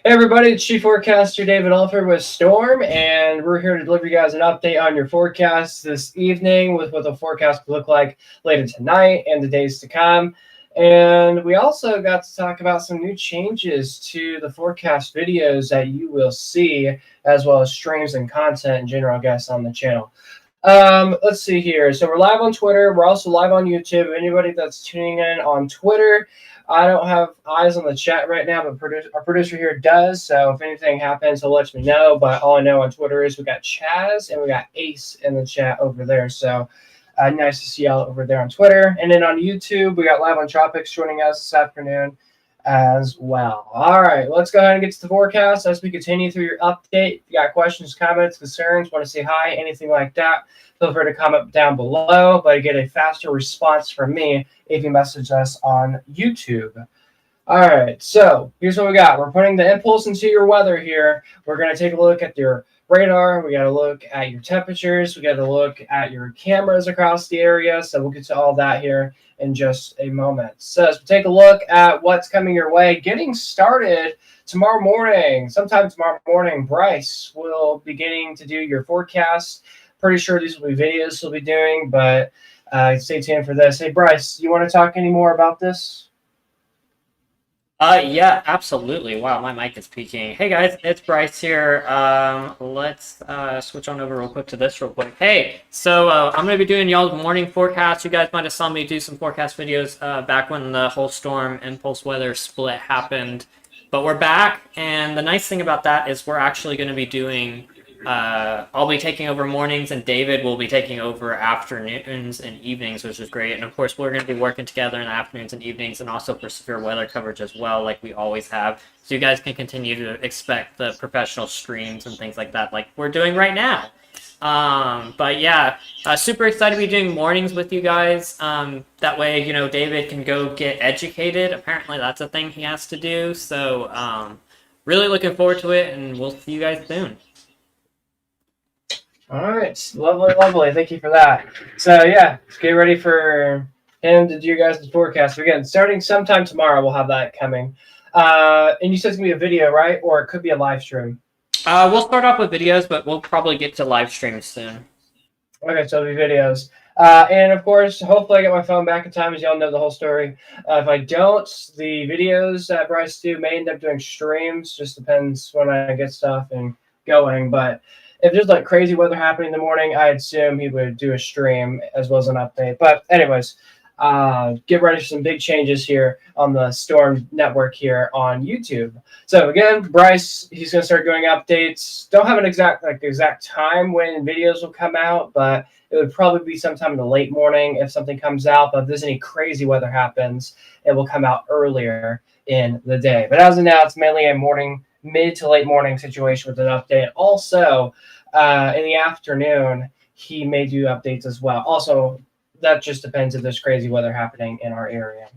Hey everybody, it's Chief Forecaster David Alford with Storm, and we're here to deliver you guys an update on your forecast this evening with what the forecast will look like later tonight and the days to come. And we also got to talk about some new changes to the forecast videos that you will see, as well as streams and content in general, guests on the channel. Let's see here. So we're live on Twitter. We're also live on YouTube. Anybody that's tuning in on Twitter, I don't have eyes on the chat right now, but our producer here does. So if anything happens, he'll let me know. But all I know on Twitter is we got Chaz and we got Ace in the chat over there. So nice to see y'all over there on Twitter. And then on YouTube, we got Live on Tropics joining us this afternoon as well. All right, let's go ahead and get to the forecast as we continue through your update. If you got questions, comments, concerns, want to say hi, anything like that, feel free to comment down below, but you get a faster response from me if you message us on YouTube. All right, so here's what we got. We're putting the impulse into your weather here. We're going to take a look at your radar. We got to look at your temperatures. We got to look at your cameras across the area. So we'll get to all that here in just a moment. So as we take a look at what's coming your way, getting started tomorrow morning, sometime tomorrow morning, Bryce will be getting to do your forecast. Pretty sure these will be videos he'll be doing, but stay tuned for this. Hey, Bryce, you want to talk any more about this? Yeah, absolutely. Wow, my mic is peaking. Hey guys, it's Bryce here. Let's switch on over real quick to this real quick. Hey, so I'm gonna be doing y'all's morning forecast. You guys might have saw me do some forecast videos back when the whole storm impulse weather split happened, but we're back, and the nice thing about that is we're actually going to be doing. I'll be taking over mornings, and David will be taking over afternoons and evenings, which is great. And of course, we're going to be working together in the afternoons and evenings, and also for severe weather coverage as well, like we always have. So you guys can continue to expect the professional streams and things like that, like we're doing right now. But yeah, super excited to be doing mornings with you guys. That way, you know, David can go get educated. Apparently, that's a thing he has to do. So really looking forward to it, and we'll see you guys soon. All right, lovely, lovely. Thank you for that. So yeah, let's get ready for him to do your guys' forecast. Again, starting sometime tomorrow, we'll have that coming. And you said it's gonna be a video, right? Or it could be a live stream. We'll start off with videos, but we'll probably get to live streams soon. Okay, so it'll be videos. And of course, hopefully I get my phone back in time, as y'all know the whole story. If I don't, the videos that Bryce do may end up doing streams. Just depends when I get stuff and going, but. If there's like crazy weather happening in the morning, I assume he would do a stream as well as an update. But anyways, get ready for some big changes here on the Storm Network here on YouTube. So again, Bryce, he's going to start doing updates. Don't have an exact time when videos will come out, but it would probably be sometime in the late morning if something comes out. But if there's any crazy weather happens, it will come out earlier in the day. But as of now, it's mainly a mid to late morning situation with an update. Also, in the afternoon, he may do updates as well. Also, that just depends if there's crazy weather happening in our area.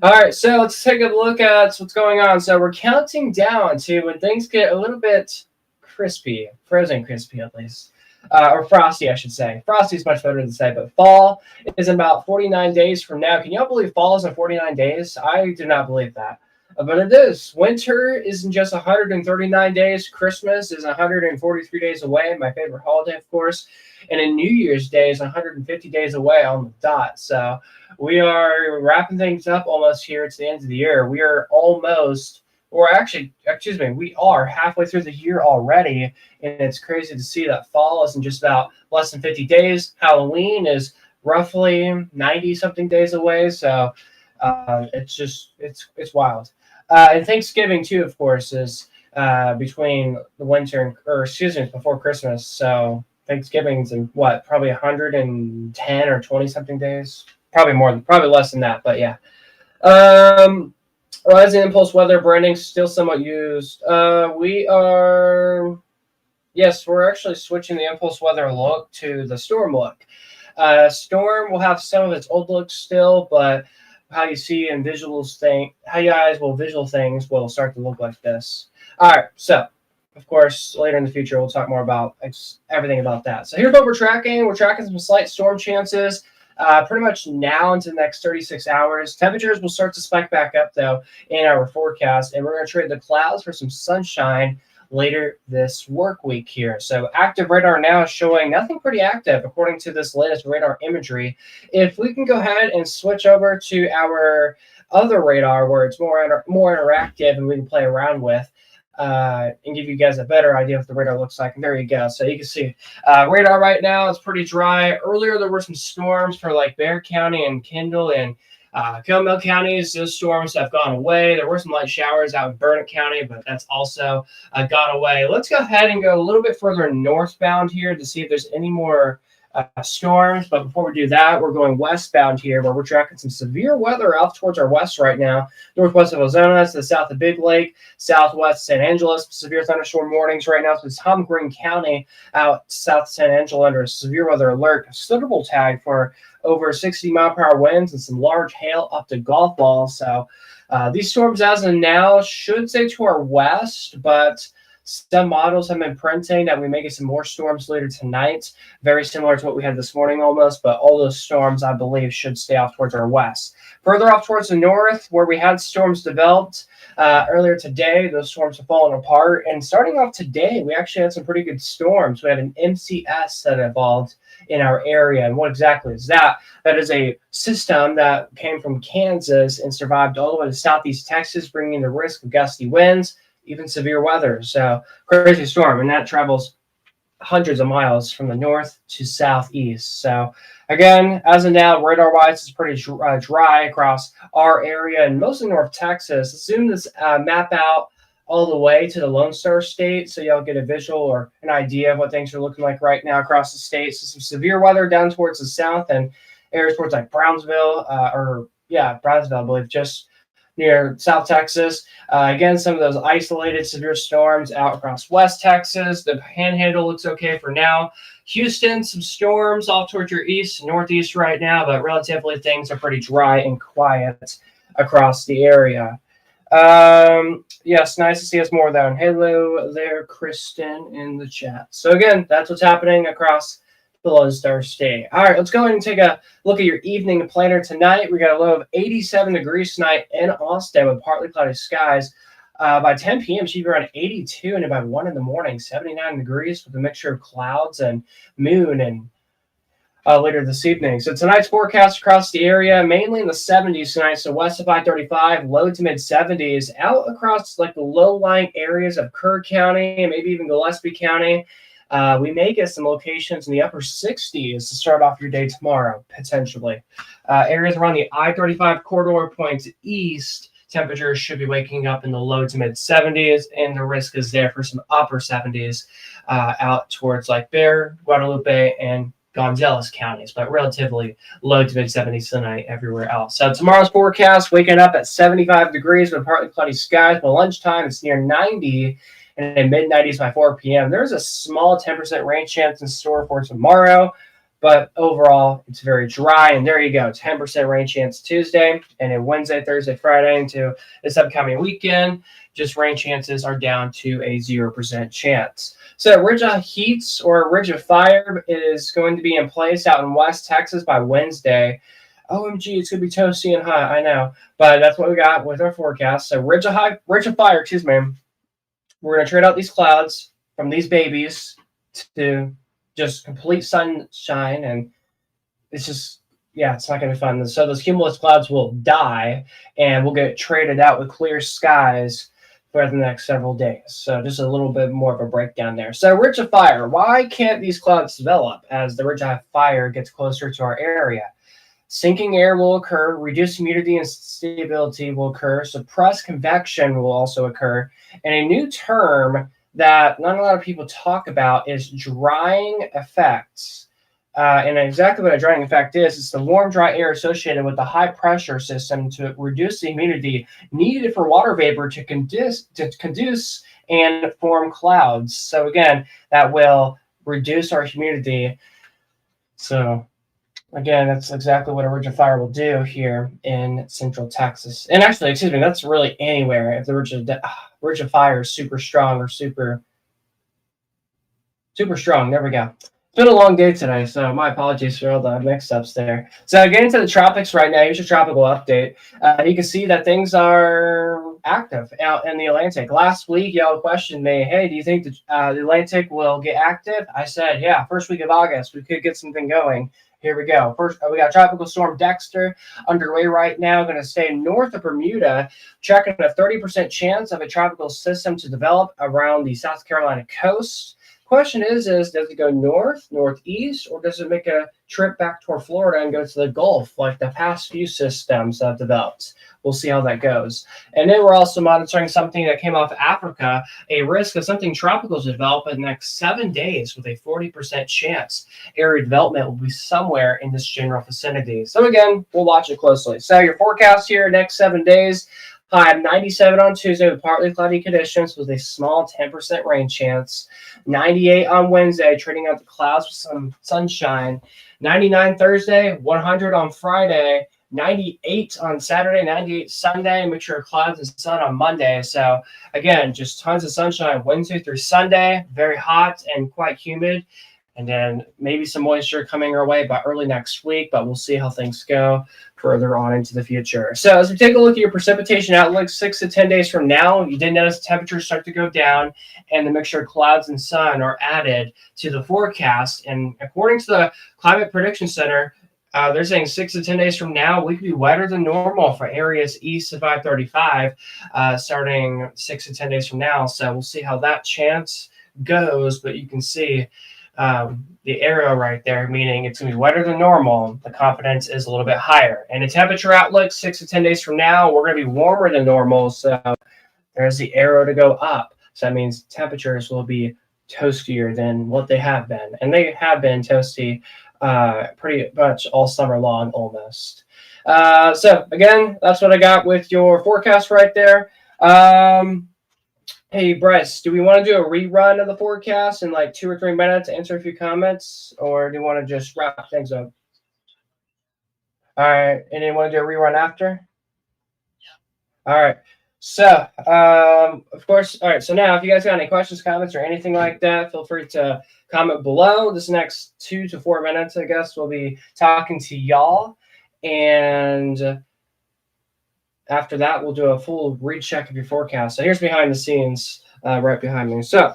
All right, so let's take a look at what's going on. So we're counting down to when things get a little bit crispy, frozen crispy at least, or frosty, I should say. Frosty is much better to say, but fall is in about 49 days from now. Can y'all believe fall is in 49 days? I do not believe that. But it is. Winter is in just 139 days. Christmas is 143 days away. My favorite holiday, of course. And then New Year's Day is 150 days away on the dot. So we are wrapping things up almost here to the end of the year. We are almost, or actually, excuse me, we are halfway through the year already. And it's crazy to see that fall is in just about less than 50 days. Halloween is roughly 90-something days away. So it's wild. And Thanksgiving too, of course, is between the winter before Christmas. So Thanksgiving's in what, probably 110 or 20-something days. Probably less than that, but yeah. Rising impulse weather branding still somewhat used. We're actually switching the impulse weather look to the storm look. Storm will have some of its old looks still, but how you see in how you guys will visual things will start to look like this. All right, so of course later in the future we'll talk more about everything about that. So here's what we're tracking. We're tracking some slight storm chances pretty much now into the next 36 hours. Temperatures will start to spike back up, though, in our forecast, and we're going to trade the clouds for some sunshine later this work week here. So active radar now is showing nothing pretty active according to this latest radar imagery. If we can go ahead and switch over to our other radar where it's more interactive and we can play around with, and give you guys a better idea of what the radar looks like. And there you go. So you can see radar right now is pretty dry. Earlier, there were some storms for like Bexar County and Kendall and Comal counties. Those storms have gone away. There were some light showers out in Burnett County, but that's also gone away. Let's go ahead and go a little bit further northbound here to see if there's any more storms. But before we do that, we're going westbound here where we're tracking some severe weather out towards our west right now. Northwest of Ozona to the south of Big Lake, southwest San Angelo, severe thunderstorm warnings right now. So it's Tom Green County out south San Angelo under a severe weather alert. Suitable tag for over 60-mile-per-hour winds and some large hail up to golf balls. So these storms as of now should stay to our west, but some models have been printing that we may get some more storms later tonight, very similar to what we had this morning almost, but all those storms, I believe, should stay off towards our west. Further off towards the north, where we had storms developed earlier today, those storms have fallen apart. And starting off today, we actually had some pretty good storms. We had an MCS that evolved in our area. And what exactly is that? That is a system that came from Kansas and survived all the way to southeast Texas, bringing the risk of gusty winds, even severe weather. So crazy storm, and that travels hundreds of miles from the north to southeast. So again, as of now, radar wise, it's pretty dry across our area and mostly North Texas. Let's zoom this map out all the way to the Lone Star State so y'all get a visual or an idea of what things are looking like right now across the state. So some severe weather down towards the south and areas towards like Brownsville, Brownsville, I believe, just near South Texas. Again, some of those isolated severe storms out across West Texas. The Panhandle looks okay for now. Houston, some storms off towards your east and northeast right now, but relatively things are pretty dry and quiet across the area. Yes, nice to see us more though. And hello there, Kristen, in the chat. So again, that's what's happening across the Lone Star State. All right, let's go ahead and take a look at your evening planner tonight. We got a low of 87 degrees tonight in Austin with partly cloudy skies. By 10 p.m., she'd be around 82, and by 1 in the morning, 79 degrees with a mixture of clouds and moon and later this evening. So tonight's forecast across the area, mainly in the 70s tonight. So west of I-35, low to mid 70s, out across like the low-lying areas of Kerr County and maybe even Gillespie County. We may get some locations in the upper 60s to start off your day tomorrow, potentially. Areas around the I-35 corridor points east, temperatures should be waking up in the low to mid 70s, and the risk is there for some upper 70s out towards like Bexar, Guadalupe, and Gonzales counties, but relatively low to mid 70s tonight everywhere else. So tomorrow's forecast, waking up at 75 degrees with partly cloudy skies. By lunchtime, it's near 90 and in mid-90s by 4 p.m. There's a small 10% rain chance in store for tomorrow, but overall, it's very dry. And there you go, 10% rain chance Tuesday, and then Wednesday, Thursday, Friday into this upcoming weekend, just rain chances are down to a 0% chance. So a ridge of heat or a ridge of fire is going to be in place out in West Texas by Wednesday. OMG, it's going to be toasty and hot, I know. But that's what we got with our forecast. So ridge of fire, we're going to trade out these clouds from these babies to just complete sunshine. And it's just, it's not going to be fun. So those cumulus clouds will die, and we'll get traded out with clear skies for the next several days. So just a little bit more of a breakdown there. So ridge of fire, why can't these clouds develop as the ridge of fire gets closer to our area? Sinking air will occur, reduced humidity and stability will occur, suppressed convection will also occur, and a new term that not a lot of people talk about is drying effects. And exactly what a drying effect is, it's the warm, dry air associated with the high pressure system to reduce the humidity needed for water vapor to conduce and form clouds. So again, that will reduce our humidity. So again, that's exactly what a ridge of fire will do here in Central Texas. And actually, that's really anywhere. If the ridge of fire is super strong or super strong, there we go. been a long day today, so my apologies for all the mix-ups there. So getting to the tropics right now, here's your tropical update. You can see that things are active out in the Atlantic. Last week, y'all questioned me, hey, do you think the Atlantic will get active? I said, yeah, first week of August, we could get something going. Here we go. First, we got Tropical Storm Dexter underway right now, going to stay north of Bermuda, checking a 30% chance of a tropical system to develop around the South Carolina coast. Question is does it go north, northeast, or does it make a trip back toward Florida and go to the Gulf like the past few systems have developed? We'll see how that goes. And then we're also monitoring something that came off Africa, a risk of something tropical to develop in the next 7 days with a 40% chance. Area development will be somewhere in this general vicinity. So again, we'll watch it closely. So your forecast here, next 7 days. High of 97 on Tuesday with partly cloudy conditions with a small 10% rain chance. 98 on Wednesday, trading out the clouds with some sunshine. 99 Thursday, 100 on Friday, 98 on Saturday, 98 Sunday, mixture of clouds and sun on Monday. So again, just tons of sunshine Wednesday through Sunday, very hot and quite humid. And then maybe some moisture coming our way by early next week, but we'll see how things go further on into the future. So as we take a look at your precipitation outlook 6 to 10 days from now, you did notice temperatures start to go down and the mixture of clouds and sun are added to the forecast. And according to the Climate Prediction Center, they're saying 6 to 10 days from now, we could be wetter than normal for areas east of I-35 starting 6 to 10 days from now. So we'll see how that chance goes, but you can see the arrow right there, meaning it's going to be wetter than normal. The confidence is a little bit higher. And the temperature outlook 6 to 10 days from now, we're going to be warmer than normal. So there's the arrow to go up. So that means temperatures will be toastier than what they have been. And they have been toasty pretty much all summer long almost. So again, that's what I got with your forecast right there. Hey, Bryce, do we want to do a rerun of the forecast in like 2 or 3 minutes, answer a few comments, or do you want to just wrap things up? All right. And you want to do a rerun after? Yeah. All right. So, of course, all right. So now if you guys got any questions, comments, or anything like that, feel free to comment below. This next 2 to 4 minutes, I guess, we'll be talking to y'all. And after that, we'll do a full recheck of your forecast. So here's behind the scenes right behind me. So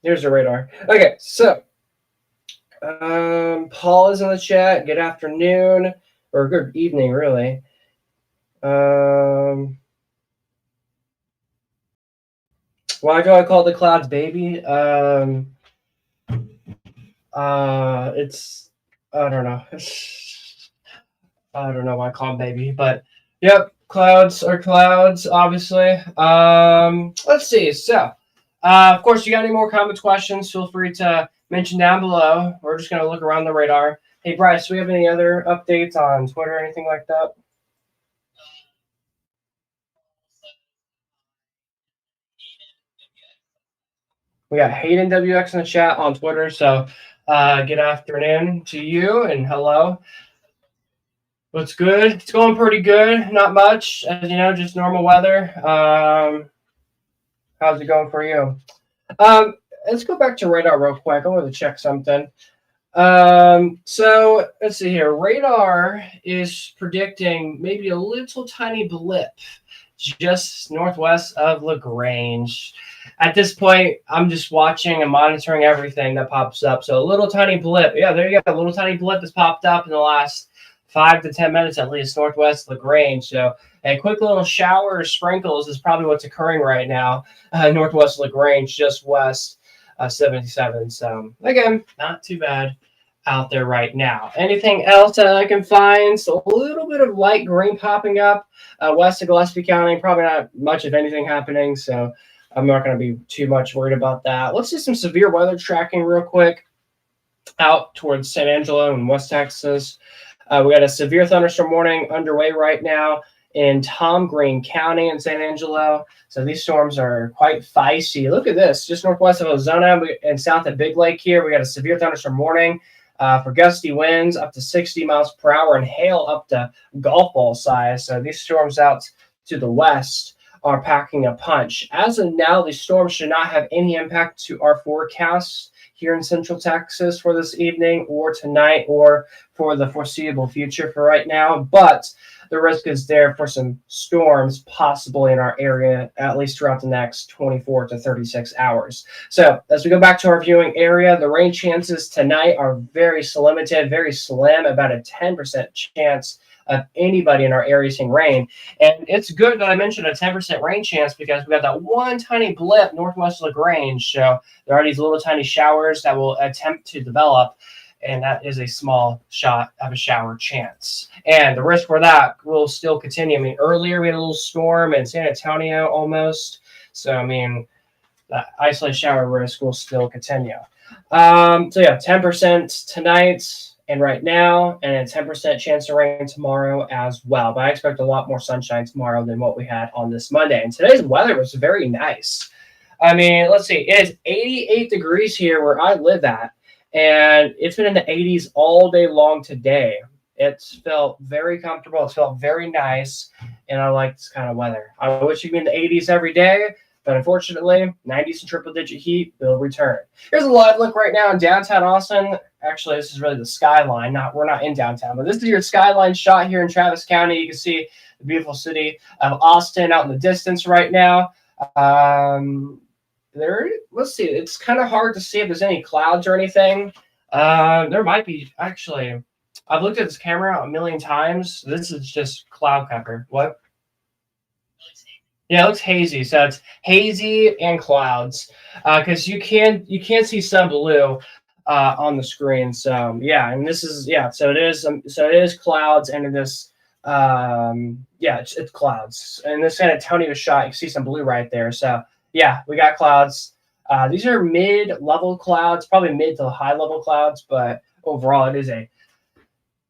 here's the radar. Okay, so Paul is in the chat. Good afternoon, or good evening, really. Why do I call the clouds baby? It's, I don't know. I don't know why I call them baby, but yep, clouds are clouds, obviously. Let's see. So, of course, you got any more comments, questions, feel free to mention down below. We're just going to look around the radar. Hey, Bryce, do we have any other updates on Twitter or anything like that? We got Hayden WX in the chat on Twitter, so good afternoon to you and hello. What's good? It's going pretty good. Not much, as you know, just normal weather. How's it going for you? Let's go back to radar real quick. I want to check something. So let's see here. Radar is predicting maybe a little tiny blip just northwest of LaGrange. At this point, I'm just watching and monitoring everything that pops up. So a little tiny blip. Yeah, there you go. A little tiny blip has popped up in the last 5 to 10 minutes at least northwest LaGrange. So a quick little shower or sprinkles is probably what's occurring right now northwest LaGrange, just west 77. So again, not too bad out there right now. Anything else that I can find? So a little bit of light green popping up west of Gillespie County. Probably not much of anything happening. So I'm not going to be too much worried about that. Let's do some severe weather tracking real quick out towards San Angelo and West Texas. We got a severe thunderstorm warning underway right now in Tom Green County in San Angelo. So these storms are quite feisty. Look at this, just northwest of Ozona and south of Big Lake here. We got a severe thunderstorm warning for gusty winds up to 60 miles per hour and hail up to golf ball size. So these storms out to the west are packing a punch. As of now, these storms should not have any impact to our forecasts here in Central Texas for this evening or tonight or for the foreseeable future for right now. But the risk is there for some storms possibly in our area, at least throughout the next 24 to 36 hours. So as we go back to our viewing area, the rain chances tonight are very limited, very slim, about a 10% chance of anybody in our area seeing rain. And it's good that I mentioned a 10% rain chance because we got that one tiny blip northwest of LaGrange. So there are these little tiny showers that will attempt to develop, and that is a small shot of a shower chance. And the risk for that will still continue. I mean, earlier we had a little storm in San Antonio almost. So, I mean, that isolated shower risk will still continue. So, yeah, 10% tonight and right now, and a 10% chance of rain tomorrow as well. But I expect a lot more sunshine tomorrow than what we had on this Monday. And today's weather was very nice. I mean, let's see. It is 88 degrees here where I live at, and it's been in the 80s all day long today. It's felt very comfortable. It's felt very nice, and I like this kind of weather. I wish it could be in the 80s every day, but unfortunately, 90s and triple-digit heat will return. Here's a live look right now in downtown Austin. Actually, this is really the skyline. We're not in downtown, but this is your skyline shot here in Travis County. You can see the beautiful city of Austin out in the distance right now. Let's see. It's kind of hard to see if there's any clouds or anything. There might be, actually. I've looked at this camera a million times. This is just cloud cover. What? Yeah, it looks hazy. So it's hazy and clouds because you can't see some blue on the screen. So yeah, and this is So it is clouds, and it is it's clouds. And this San Antonio shot, you can see some blue right there. So yeah, we got clouds. These are mid-level clouds, probably mid to high-level clouds, but overall it is a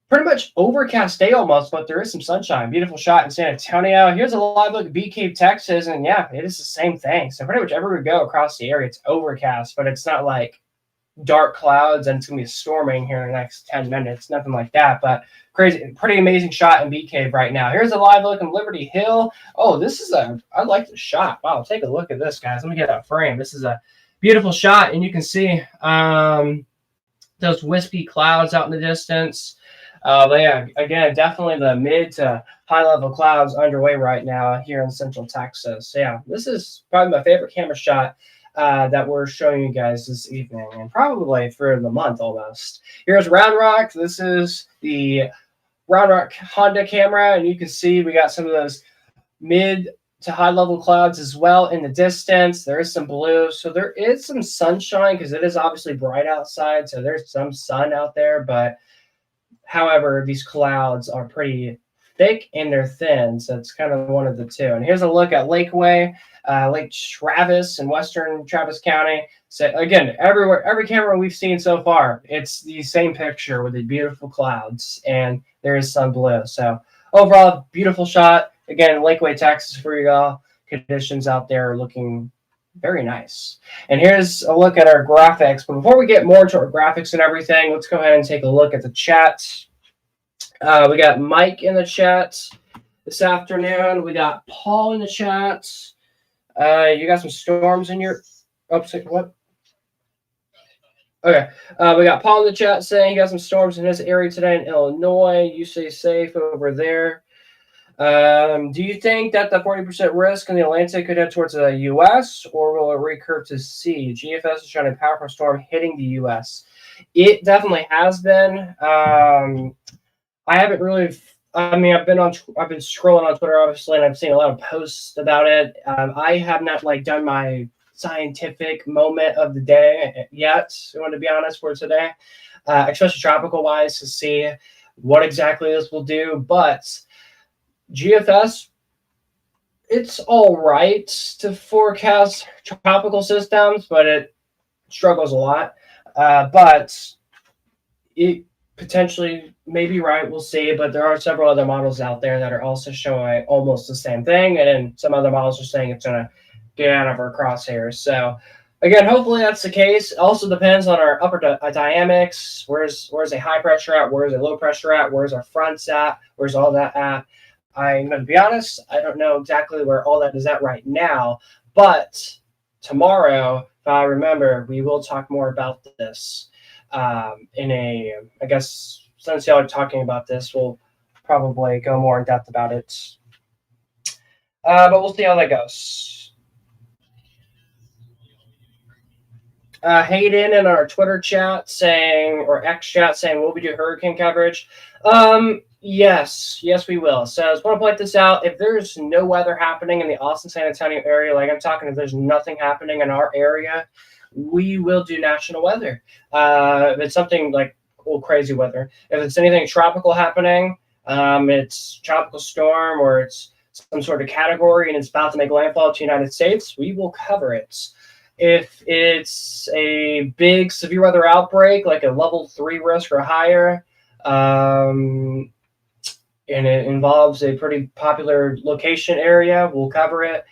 pretty much overcast day almost, but there is some sunshine. Beautiful shot in San Antonio. Here's a live look at Bee Cave, Texas, and yeah, it is the same thing. So pretty much everywhere we go across the area, it's overcast, but it's not like dark clouds and it's going to be storming here in the next 10 minutes. Nothing like that, but crazy, pretty amazing shot in Bee Cave right now. Here's a live look in Liberty Hill. Oh, I like the shot. Wow, take a look at this, guys. Let me get a frame. This is a beautiful shot, and you can see those wispy clouds out in the distance. But yeah, again, definitely the mid to high level clouds underway right now here in Central Texas. So yeah, this is probably my favorite camera shot that we're showing you guys this evening, and probably for the month almost. Here's Round Rock. This is the Round Rock Honda camera, and you can see we got some of those mid to high level clouds as well in the distance. There is some blue, so there is some sunshine because it is obviously bright outside, so there's some sun out there, but however, these clouds are pretty thick and they're thin, so it's kind of one of the two. And here's a look at Lakeway, Lake Travis in western Travis County. So again, every camera we've seen so far, it's the same picture with the beautiful clouds, and there is some blue. So overall, beautiful shot. Again, Lakeway, Texas for you all. Conditions out there are looking very nice. And here's a look at our graphics. But before we get more into our graphics and everything, let's go ahead and take a look at the chat. We got Mike in the chat this afternoon. We got Paul in the chat. You got some storms in your... what? Okay. We got Paul in the chat saying he got some storms in his area today in Illinois. You stay safe over there. Do you think that the 40% risk in the Atlantic could head towards the U.S. or will it recurve to sea? GFS is showing a powerful storm hitting the U.S. It definitely has been. I haven't really. I mean, I've been scrolling on Twitter, obviously, and I've seen a lot of posts about it. I have not done my scientific moment of the day yet. I want to be honest for today, especially tropical wise, to see what exactly this will do, but. GFS, it's all right to forecast tropical systems, but it struggles a lot. But it potentially may be right. We'll see. But there are several other models out there that are also showing almost the same thing. And then some other models are saying it's going to get out of our crosshairs. So, again, hopefully that's the case. It also depends on our upper dynamics. Where's a high pressure at? Where's a low pressure at? Where's our fronts at? Where's all that at? I'm going to be honest, I don't know exactly where all that is at right now, but tomorrow if I remember, we will talk more about this in a, I guess, since y'all are talking about this, we'll probably go more in depth about it. But we'll see how that goes. Hayden in our Twitter chat saying, or X chat saying, will we do hurricane coverage? Yes, we will. So I just want to point this out. If there's no weather happening in the Austin, San Antonio area, like I'm talking, if there's nothing happening in our area, we will do national weather. If it's something like crazy weather, if it's anything tropical happening, it's tropical storm or it's some sort of category and it's about to make landfall to the United States, we will cover it. If it's a big severe weather outbreak, like a level 3 risk or higher, and it involves a pretty popular location area, we'll cover it.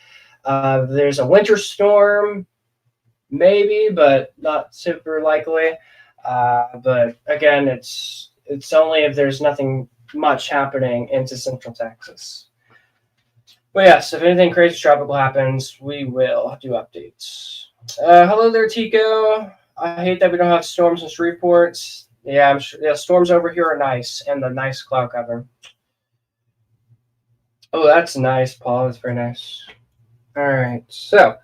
There's a winter storm, maybe, but not super likely. But again, it's only if there's nothing much happening into Central Texas. But yes, if anything crazy tropical happens, we will do updates. Hello there, Tico. I hate that we don't have storms and reports. Yeah, I'm sure. Yeah, storms over here are nice, and the nice cloud cover. Oh, that's nice, Paul. That's very nice. All right, so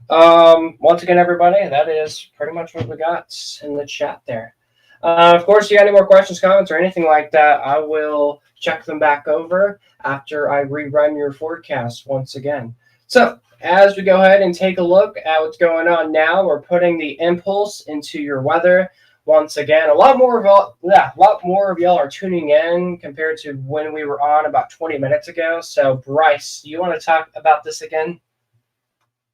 once again, everybody, that is pretty much what we got in the chat there. Of course, if you got any more questions, comments, or anything like that, I will check them back over after I rerun your forecast once again. So as we go ahead and take a look at what's going on now, we're putting the impulse into your weather. Once again, a lot more of y'all are tuning in compared to when we were on about 20 minutes ago. So Bryce, do you want to talk about this again?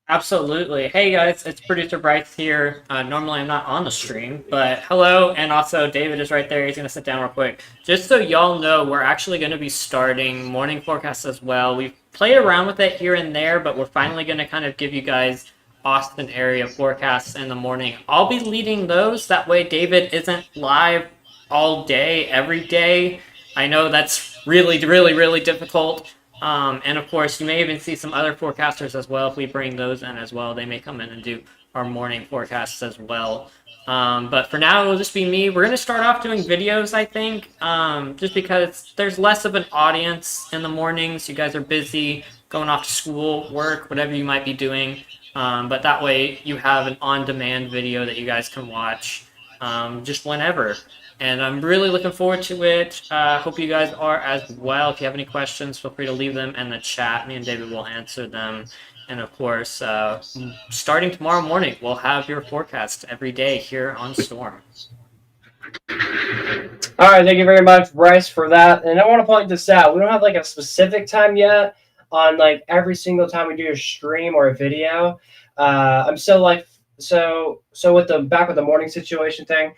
Absolutely. Hey guys, it's producer Bryce here. Normally I'm not on the stream, but hello, and also David is right there. He's going to sit down real quick. Just so y'all know, we're actually going to be starting morning forecasts as well. We've played around with it here and there, but we're finally going to kind of give you guys Austin area forecasts in the morning. I'll be leading those. That way David isn't live all day, every day. I know that's really difficult. And of course, you may even see some other forecasters as well. If we bring those in as well, they may come in and do our morning forecasts as well. But for now, it'll just be me. We're going to start off doing videos, I think, just because there's less of an audience in the mornings. You guys are busy going off to school, work, whatever you might be doing. But that way, you have an on-demand video that you guys can watch just whenever. And I'm really looking forward to it. Hope you guys are as well. If you have any questions, feel free to leave them in the chat. Me and David will answer them. And of course, starting tomorrow morning, we'll have your forecast every day here on Storm. All right, thank you very much, Bryce, for that. And I want to point this out. We don't have like a specific time yet on like every single time we do a stream or a video. I'm still like so with the morning situation thing.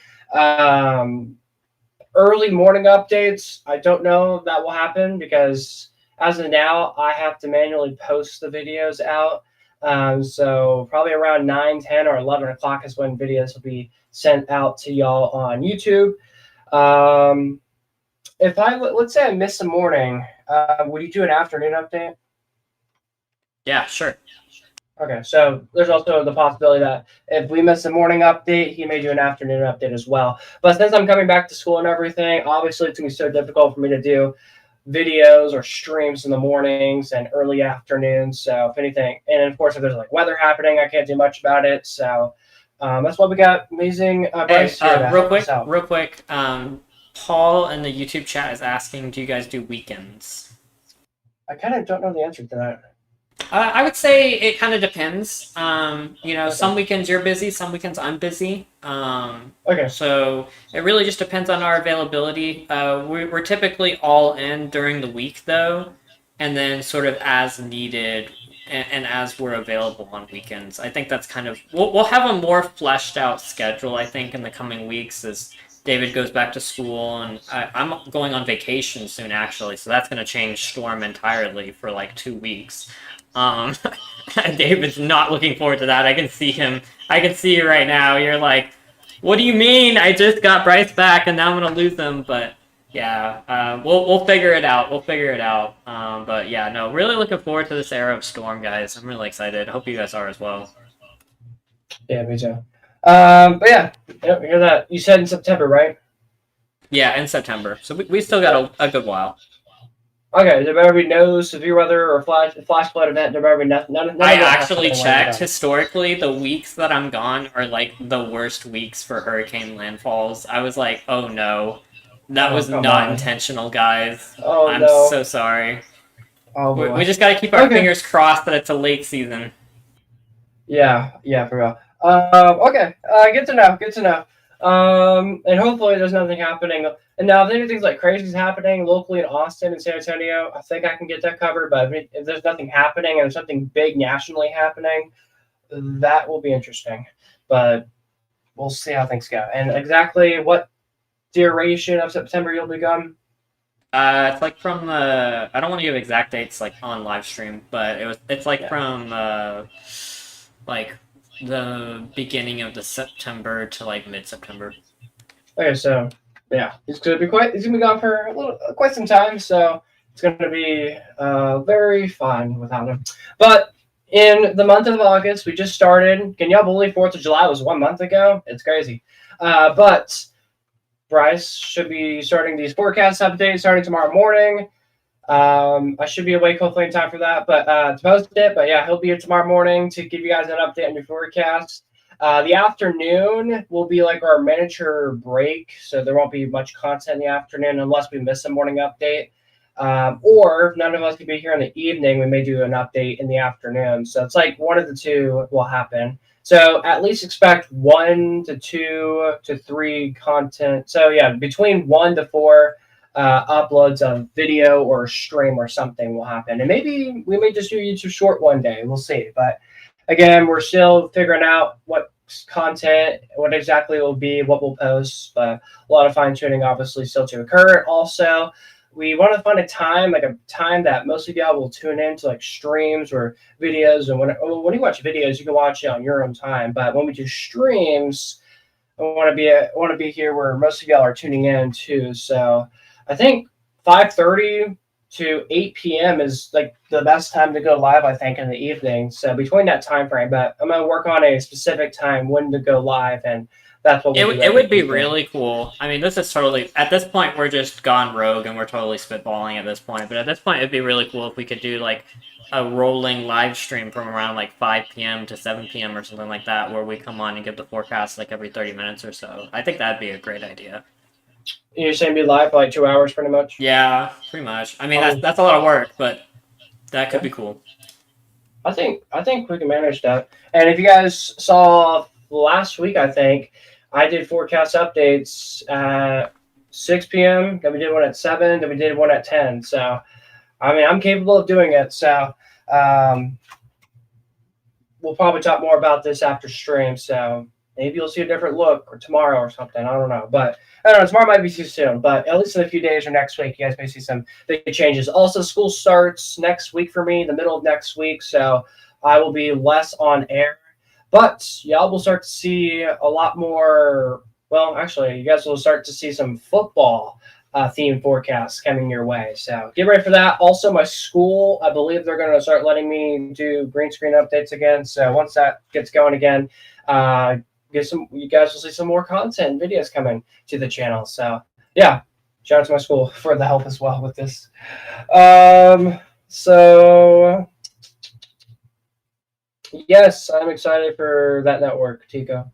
Early morning updates, I don't know if that will happen because as of now, I have to manually post the videos out. So probably around 9, 10, or 11 o'clock is when videos will be sent out to y'all on YouTube. If let's say I miss a morning, would you do an afternoon update? Yeah, sure. Okay, so there's also the possibility that if we miss a morning update, he may do an afternoon update as well. But since I'm coming back to school and everything, obviously it's going to be so difficult for me to do videos or streams in the mornings and early afternoons. So if anything, and of course, if there's like weather happening, I can't do much about it. So that's why we got amazing Bryce here. Real quick. Paul in the YouTube chat is asking, do you guys do weekends? I kind of don't know the answer to that. I would say it kind of depends. Okay. Some weekends you're busy, some weekends I'm busy. Okay. So it really just depends on our availability. We're typically all in during the week, though, and then sort of as needed and as we're available on weekends. I think that's kind of... We'll have a more fleshed out schedule, I think, in the coming weeks as David goes back to school, and I'm going on vacation soon, actually, so that's going to change Storm entirely for like 2 weeks. David's not looking forward to that. I can see him. I can see you right now. You're like, what do you mean? I just got Bryce back and now I'm gonna lose him. But yeah, we'll figure it out. But yeah, no, really looking forward to this era of Storm, guys. I'm really excited. I hope you guys are as well. Yeah, me too. But yeah, yep, hear that. You said in September, right? Yeah, in September. So we still got a good while. Okay, there better be no severe weather or flash flood event. There better be none of I that actually happening while you're checked. gone. Historically, the weeks that I'm gone are like the worst weeks for hurricane landfalls. I was like, oh no. That Oh, was come not on. intentional, guys. Oh I'm no. so sorry. Oh We boy. just gotta keep our Okay. fingers crossed that it's a late season. Yeah, for real. Okay. Good to know. Good to know. And hopefully there's nothing happening. And now, if anything's like crazy is happening locally in Austin and San Antonio, I think I can get that covered. But if there's nothing happening and there's something big nationally happening, that will be interesting. But we'll see how things go. And exactly what duration of September you'll be gone? It's like from the. I don't want to give exact dates like on live stream, but it's like Yeah. from like the beginning of the September to like mid September. Okay, so yeah, he's gonna be gone for quite some time. So it's gonna be very fun without him. But in the month of August, we just started. Can y'all believe 4th of July was 1 month ago? It's crazy. But Bryce should be starting these forecast updates starting tomorrow morning. I should be awake hopefully in time for that, but to post it. But yeah, he'll be here tomorrow morning to give you guys an update on your forecast. The afternoon will be like our miniature break, so there won't be much content in the afternoon unless we miss a morning update. Or if none of us can be here in the evening, we may do an update in the afternoon. So it's like one of the two will happen. So at least expect 1 to 2 to 3 content. So yeah, between 1 to 4 uploads of video or stream or something will happen. And maybe we may just do YouTube short one day. We'll see. But again, we're still figuring out what content, what exactly it will be, what we'll post. But a lot of fine tuning obviously still to occur. Also, we want to find a time, like a time that most of y'all will tune in to like streams or videos. And when you watch videos, you can watch it on your own time. But when we do streams, I want to be here where most of y'all are tuning in too. So I think 5:30 to 8 p.m. is like the best time to go live, I think, in the evening. So between that time frame, but I'm gonna work on a specific time when to go live, and that's what we'll do. It Every would be evening. really cool. I mean, this is totally at this point we're just gone rogue and we're totally spitballing at this point. But at this point, it'd be really cool if we could do like a rolling live stream from around like 5 p.m. to 7 p.m. or something like that, where we come on and give the forecast like every 30 minutes or so. I think that'd be a great idea. You're saying be live for like 2 hours, pretty much. Yeah, pretty much. I mean, Oh, that's a lot of work, but that could okay. be cool. I think we can manage that. And if you guys saw last week, I think I did forecast updates at 6 p.m. Then we did one at 7. Then we did one at 10. So I mean, I'm capable of doing it. So um, we'll probably talk more about this after stream. So maybe you'll see a different look or tomorrow or something. I don't know. But I don't know. Tomorrow might be too soon. But at least in a few days or next week, you guys may see some big changes. Also, school starts next week for me, the middle of next week. So I will be less on air. But y'all will start to see a lot more. Well, actually, you guys will start to see some football theme forecasts coming your way. So get ready for that. Also, my school, I believe they're going to start letting me do green screen updates again. So once that gets going again, you guys will see some more content and videos coming to the channel. So yeah, shout out to my school for the help as well with this. So yes, I'm excited for that network, Tico.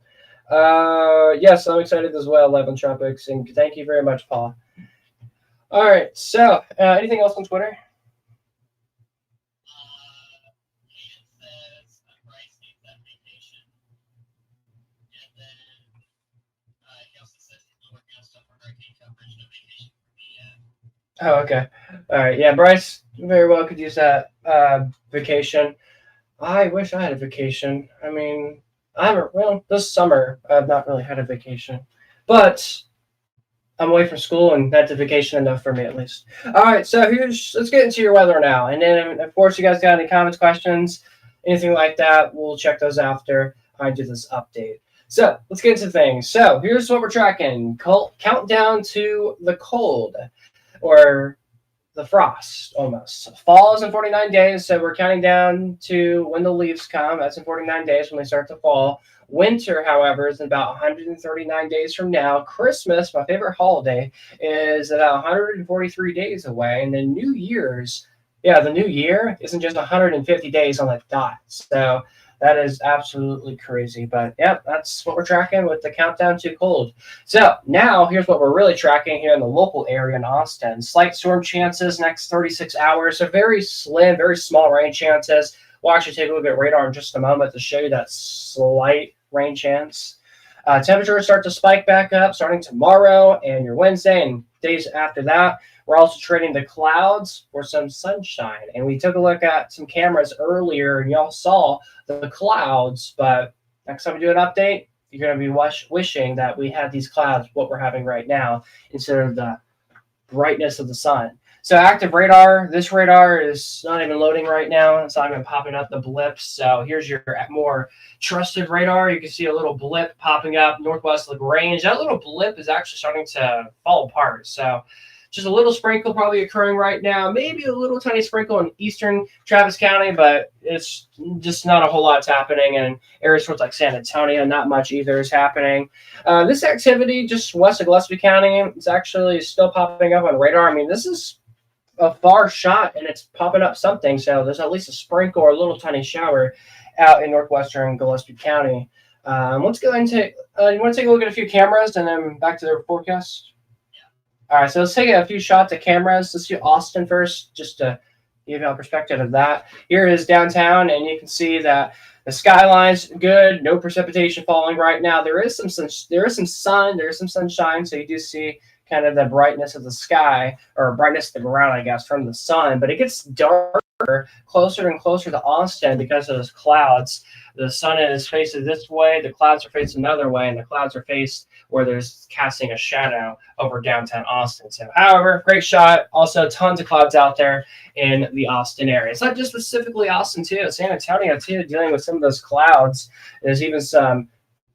Yes, I'm excited as well, Levin Tropics, and thank you very much, Paul. All right, so anything else on Twitter? Oh, okay. All right, yeah, Bryce very well could use that vacation. I wish I had a vacation. I mean, I haven't, well, this summer I've not really had a vacation, but I'm away from school, and that's a vacation enough for me at least. All right, so let's get into your weather now, and then of course you guys got any comments, questions, anything like that, we'll check those after I do this update. So let's get into things. So here's what we're tracking: countdown to the cold, or the frost almost. Fall is in 49 days, so we're counting down to when the leaves come. That's in 49 days when they start to fall. Winter, however, is about 139 days from now. Christmas, my favorite holiday, is about 143 days away. And then New Year's, the new year isn't just 150 days on the dot. So that is absolutely crazy. But yeah, that's what we're tracking with the countdown to cold. So now here's what we're really tracking here in the local area in Austin. Slight storm chances next 36 hours. So very slim, very small rain chances. We'll actually take a look at radar in just a moment to show you that slight rain chance. Temperatures start to spike back up starting tomorrow and your Wednesday and days after that. We're also trading the clouds for some sunshine. And we took a look at some cameras earlier and y'all saw the clouds. But next time we do an update, you're going to be wishing that we had these clouds, what we're having right now, instead of the brightness of the sun. So active radar, this radar is not even loading right now. It's not even popping up the blips. So here's your more trusted radar. You can see a little blip popping up northwest Lagrange. That little blip is actually starting to fall apart. So just a little sprinkle probably occurring right now. Maybe a little tiny sprinkle in eastern Travis County, but it's just not a whole lot's happening. And areas towards like San Antonio, not much either is happening. This activity just west of Gillespie County, it's actually still popping up on radar. I mean, this is a far shot and it's popping up something. So there's at least a sprinkle or a little tiny shower out in northwestern Gillespie County. Let's go into, you want to take a look at a few cameras and then back to the forecast? All right, so let's take a few shots of cameras. Let's do Austin first, just to give you a perspective of that. Here is downtown, and you can see that the skyline's good. No precipitation falling right now. There is some sun. There is some sunshine. So you do see kind of the brightness of the sky, or brightness of the ground, I guess, from the sun. But it gets darker closer and closer to Austin because of those clouds. The sun is facing this way, the clouds are facing another way, and the clouds are faced where there's casting a shadow over downtown Austin. So, however, great shot. Also, tons of clouds out there in the Austin area. It's not just specifically Austin, too. San Antonio, too, dealing with some of those clouds. There's even some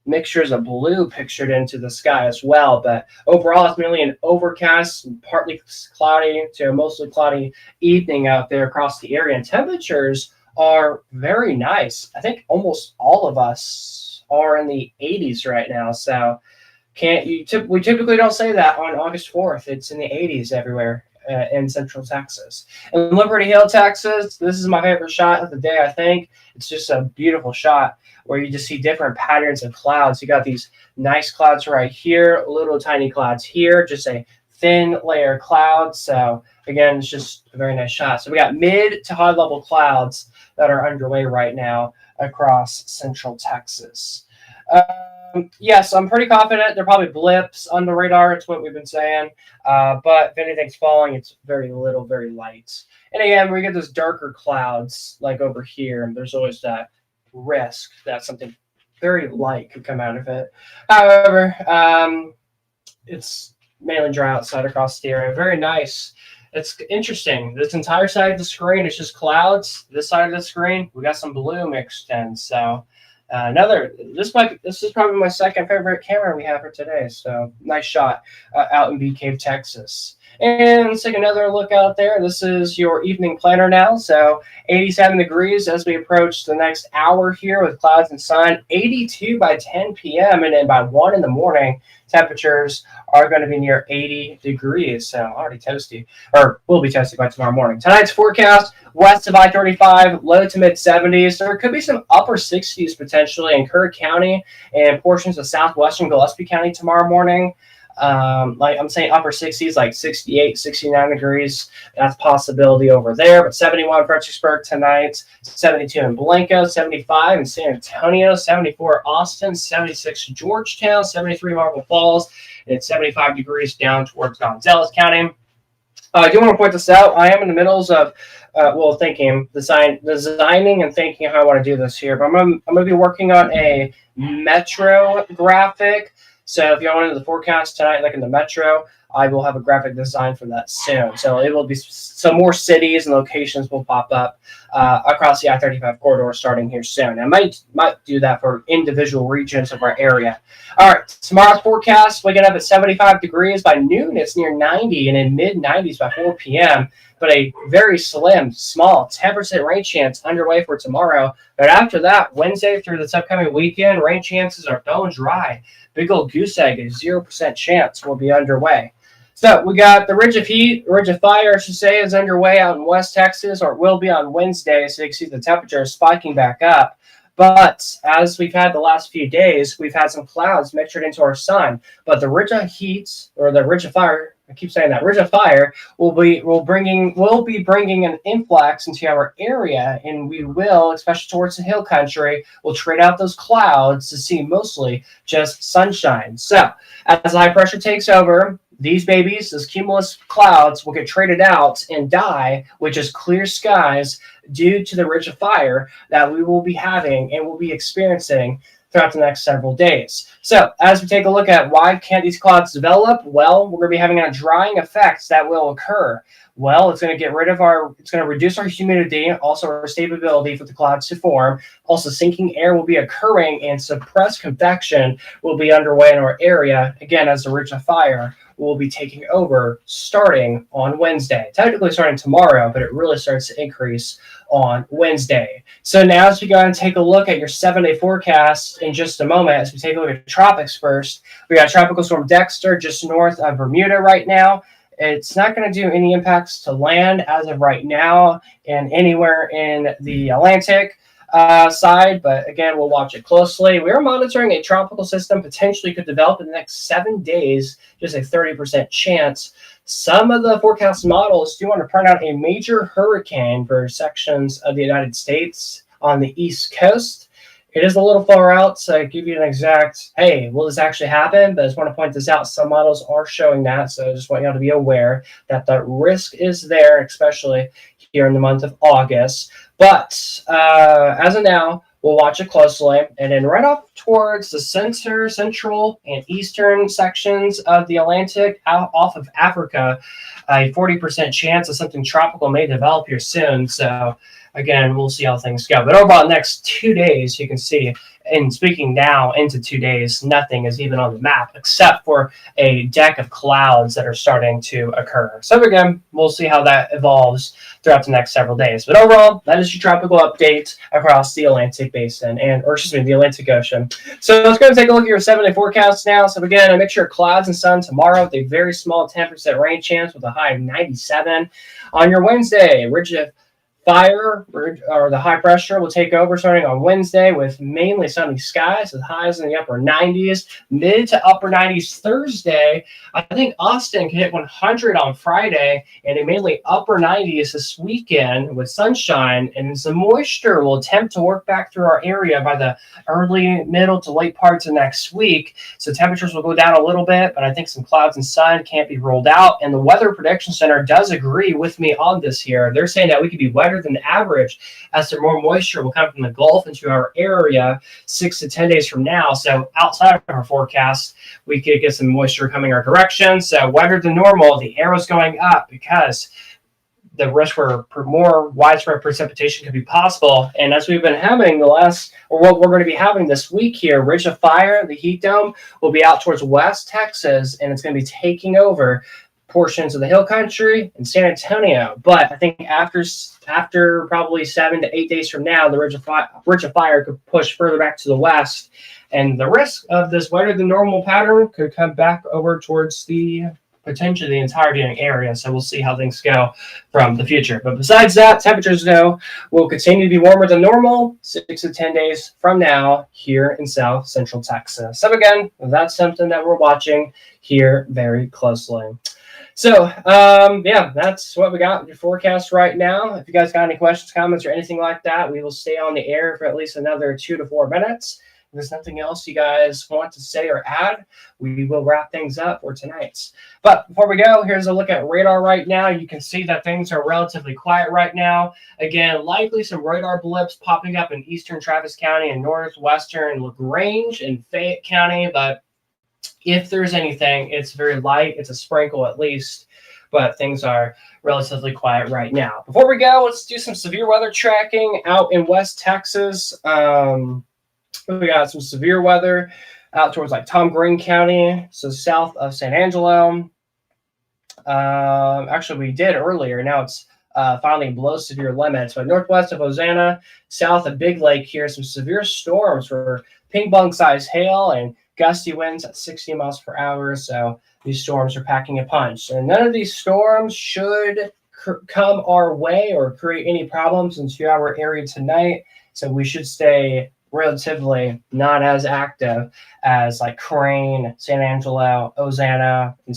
mixtures of blue pictured into the sky as well. But overall, it's mainly an overcast, partly cloudy to a mostly cloudy evening out there across the area. And temperatures are very nice. I think almost all of us are in the 80s right now. So we typically don't say that on August 4th. It's in the 80s everywhere in Central Texas. In Liberty Hill, Texas, this is my favorite shot of the day, I think. It's just a beautiful shot where you just see different patterns of clouds. You got these nice clouds right here, little tiny clouds here, just a thin layer of clouds. So again, it's just a very nice shot. So we got mid to high level clouds that are underway right now across Central Texas. Yes, I'm pretty confident they're probably blips on the radar. It's what we've been saying. But if anything's falling, it's very little, very light. And again, we get those darker clouds like over here. There's always that risk that something very light could come out of it. However, it's mainly dry outside across the area. Very nice. It's interesting. This entire side of the screen is just clouds. This side of the screen, we got some blue mixed in. So this is probably my second favorite camera we have for today. So nice shot out in Bee Cave, Texas. And let's take another look out there. This is your evening planner now. So 87 degrees as we approach the next hour here with clouds and sun. 82 by 10 p.m. And then by 1 in the morning, temperatures are going to be near 80 degrees. So already toasty, or will be toasty by tomorrow morning. Tonight's forecast, west of I-35, low to mid 70s. There could be some upper 60s potentially in Kerr County and portions of southwestern Gillespie County tomorrow morning. Like I'm saying upper 60s, like 68, 69 degrees. That's a possibility over there. But 71 in Fredericksburg tonight, 72 in Blanco, 75 in San Antonio, 74 Austin, 76 Georgetown, 73 Marble Falls, and 75 degrees down towards Gonzales County. I do want to point this out. I am in the middle of designing and thinking how I want to do this here. But I'm going to be working on a metro graphic. So if you want into the forecast tonight, like in the metro, I will have a graphic design for that soon. So it will be some more cities and locations will pop up across the I-35 corridor starting here soon. I might do that for individual regions of our area. All right, tomorrow's forecast, waking up at 75 degrees. By noon, it's near 90 and in mid-90s by 4 p.m. but a very slim, small 10% rain chance underway for tomorrow. But after that, Wednesday through this upcoming weekend, rain chances are bone dry. Big old goose egg, a 0% chance will be underway. So we got the ridge of heat, ridge of fire, I should say, is underway out in West Texas, or it will be on Wednesday. So you can see the temperature spiking back up. But as we've had the last few days, we've had some clouds mixtured into our sun. But the ridge of heat, or the ridge of fire, I keep saying that, ridge of fire will be bringing an influx into our area, and we will, especially towards the hill country, we'll trade out those clouds to see mostly just sunshine. So as the high pressure takes over, these babies, those cumulus clouds, will get traded out and die with just clear skies due to the ridge of fire that we will be having and will be experiencing throughout the next several days. So as we take a look at why can't these clouds develop, well, we're going to be having a drying effect that will occur. Well, it's going to reduce our humidity, also our stability for the clouds to form. Also, sinking air will be occurring and suppressed convection will be underway in our area, again, as the ridge of fire will be taking over starting on Wednesday. Technically starting tomorrow, but it really starts to increase on Wednesday. So now as we go and take a look at your 7-day forecast in just a moment, as we take a look at tropics first, we got Tropical Storm Dexter just north of Bermuda right now. It's not going to do any impacts to land as of right now and anywhere in the Atlantic side, but again, we'll watch it closely. We are monitoring a tropical system potentially could develop in the next 7 days, just a 30% chance. Some of the forecast models do want to print out a major hurricane for sections of the United States on the East Coast. It is a little far out, so I give you an exact, hey, will this actually happen? But I just want to point this out. Some models are showing that, so I just want you all to be aware that the risk is there, especially here in the month of August. But as of now, we'll watch it closely. And then right off towards the central, and eastern sections of the Atlantic, out off of Africa, a 40% chance of something tropical may develop here soon. So again, we'll see how things go. But overall, the next 2 days, you can see, and speaking now into 2 days, nothing is even on the map except for a deck of clouds that are starting to occur. So again, we'll see how that evolves throughout the next several days. But overall, that is your tropical update across the Atlantic Basin, the Atlantic Ocean. So let's go and take a look at your 7-day forecast now. So again, a mixture of clouds and sun tomorrow with a very small 10% rain chance with a high of 97. On your Wednesday, ridge of fire or the high pressure will take over starting on Wednesday with mainly sunny skies with highs in the upper 90s, mid to upper 90s Thursday. I think Austin can hit 100 on Friday and a mainly upper 90s this weekend with sunshine, and some moisture will attempt to work back through our area by the early, middle to late parts of next week. So temperatures will go down a little bit, but I think some clouds and sun can't be ruled out. And the Weather Prediction Center does agree with me on this here. They're saying that we could be wetter than average as there more moisture will come from the Gulf into our area 6 to 10 days from now. So outside of our forecast, we could get some moisture coming our direction. So wetter than normal, the arrow's going up because the risk for more widespread precipitation could be possible. And as we've been having what we're going to be having this week here, ridge of fire, the heat dome, will be out towards West Texas, and it's going to be taking over portions of the hill country and San Antonio. But I think after probably 7 to 8 days from now, the ridge of fire could push further back to the west, and the risk of this wetter than normal pattern could come back over towards potentially the entire viewing area. So we'll see how things go from the future. But besides that, temperatures will continue to be warmer than normal 6 to 10 days from now here in South Central Texas. So again, that's something that we're watching here very closely. So, that's what we got in your forecast right now. If you guys got any questions, comments, or anything like that, we will stay on the air for at least another 2 to 4 minutes. If there's nothing else you guys want to say or add, we will wrap things up for tonight. But before we go, here's a look at radar right now. You can see that things are relatively quiet right now. Again, likely some radar blips popping up in eastern Travis County and northwestern LaGrange and Fayette County, but if there's anything, it's very light. It's a sprinkle at least, but things are relatively quiet right now. Before we go, let's do some severe weather tracking out in West Texas. We got some severe weather out towards like Tom Green County, so south of San Angelo. Actually, we did earlier. Now it's finally below severe limits. But northwest of Hosanna, south of Big Lake here, some severe storms for ping pong size hail and gusty winds at 60 miles per hour. So these storms are packing a punch. And none of these storms should come our way or create any problems into our area tonight. So we should stay relatively not as active as like Crane, San Angelo, Hosanna, and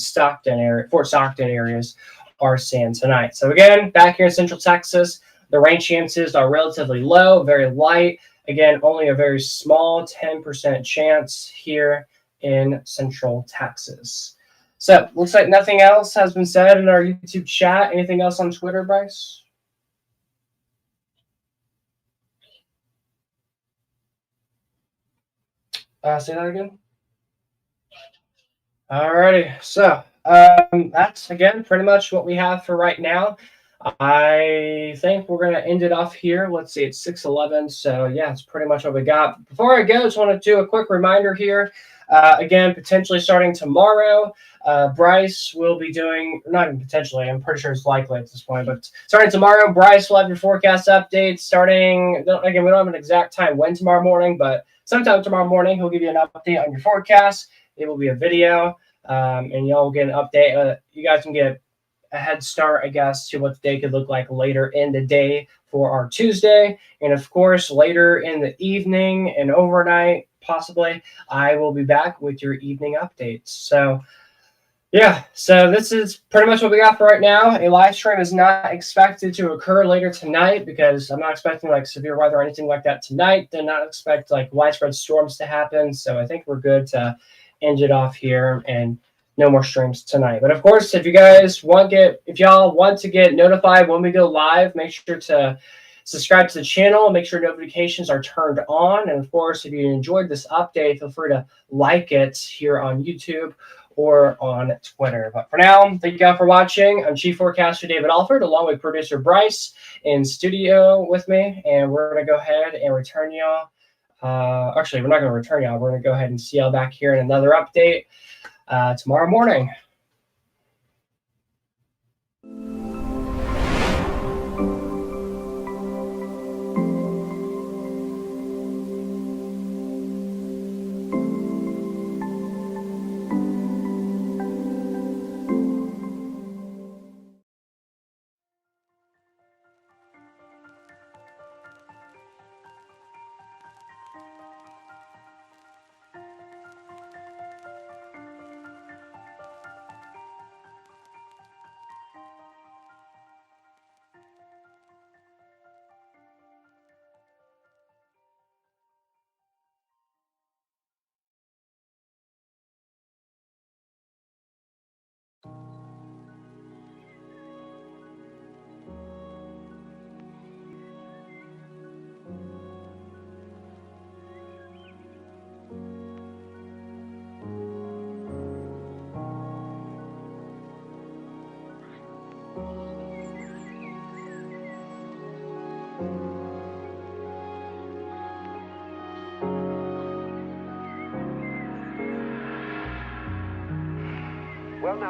Fort Stockton areas are seeing tonight. So again, back here in Central Texas, the rain chances are relatively low, very light. Again, only a very small 10% chance here in Central Texas. So looks like nothing else has been said in our YouTube chat. Anything else on Twitter, Bryce? Say that again. Alrighty, so that's again pretty much what we have for right now. I think we're gonna end it off here. Let's see, it's 6:11, so yeah, it's pretty much what we got. Before I go, just want to do a quick reminder here. Again, potentially starting tomorrow, Bryce will be doing, not even potentially, I'm pretty sure it's likely at this point, but starting tomorrow, Bryce will have your forecast updates starting, again, we don't have an exact time when tomorrow morning, but sometime tomorrow morning, he'll give you an update on your forecast. It will be a video, and y'all will get an update. You guys can get a head start, I guess, to what the day could look like later in the day for our Tuesday. And of course, later in the evening and overnight, possibly, I will be back with your evening updates. So, yeah, so this is pretty much what we got for right now. A live stream is not expected to occur later tonight because I'm not expecting like severe weather or anything like that tonight. Did not expect like widespread storms to happen. So I think we're good to end it off here and no more streams tonight. But of course, if y'all want to get notified when we go live, make sure to subscribe to the channel, make sure notifications are turned on. And of course, if you enjoyed this update, feel free to like it here on YouTube or on Twitter. But for now, thank you all for watching. I'm Chief Forecaster David Alford, along with producer Bryce in studio with me. And we're going to go ahead and return y'all. Actually, we're not going to return y'all. We're going to go ahead and see y'all back here in another update tomorrow morning. Well, now